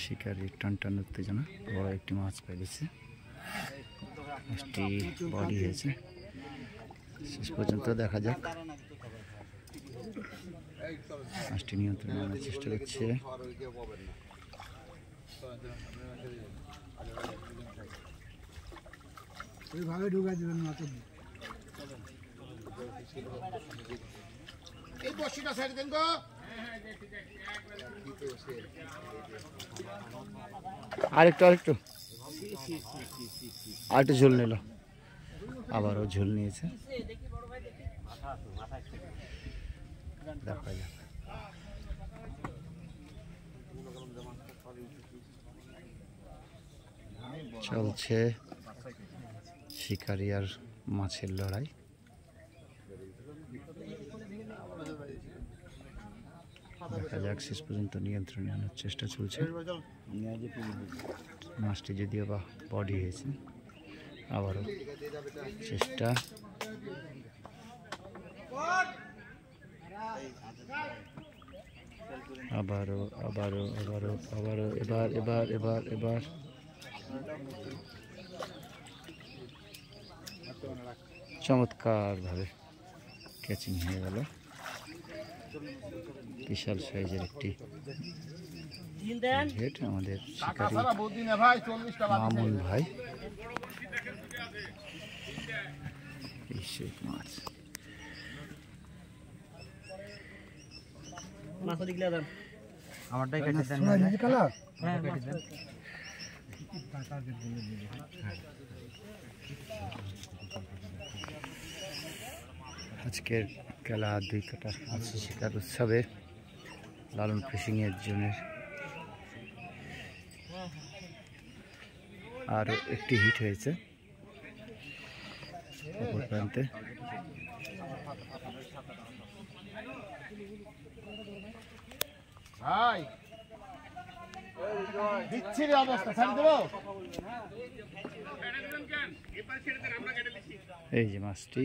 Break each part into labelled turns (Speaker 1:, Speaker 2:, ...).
Speaker 1: শিকারি টান উত্তেজনা, বড় একটি মাছ পেয়েছে, মাছটি বডি হয়েছে। শেষ পর্যন্ত দেখা যাক, মাছটি নিয়ন্ত্রণে আনার চেষ্টা করছে। আরেকটু ঝোল নিল, আবারও ঝোল নিয়েছে। দেখা যাক, চলছে শিকারি আর মাছের লড়াই। দেখা যাক, শেষ পর্যন্ত নিয়ন্ত্রণে আনার চেষ্টা চলছে। মাছটি যদিও বা বডি হয়েছে, আবারও চেষ্টা। আবারও এবার চমৎকার ভাবে ক্যাচিং হয়ে গেল। বিশাল সাইজের একটি হেড আমাদের শিকারি মামুন ভাই। মাছ আজকের খেলা 2 কাটা মাছ শিকার উৎসবে লালন ফিশিং এর জন্য আরো একটি হিট হয়েছে অপর প্রান্তে। এই যে মাছটি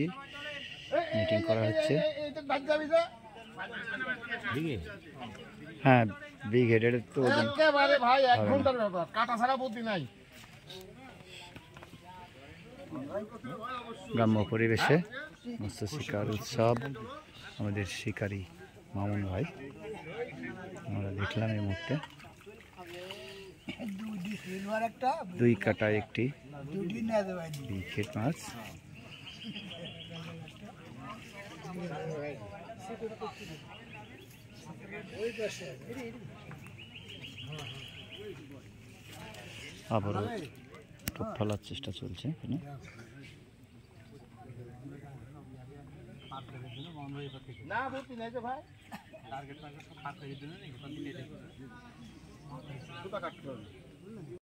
Speaker 1: মিটিং করা হচ্ছে। হ্যাঁ, বিগ হেডের তো গ্রাম্য পরিবেশে মৎস্য শিকার উৎসব আমাদের শিকারি মামুন ভাই আমরা দেখলাম এই মুহূর্তে। 2 কাটায় একটি বিগ হেড মাছ। আবারও টোপ ফেলার চেষ্টা চলছে এখানে।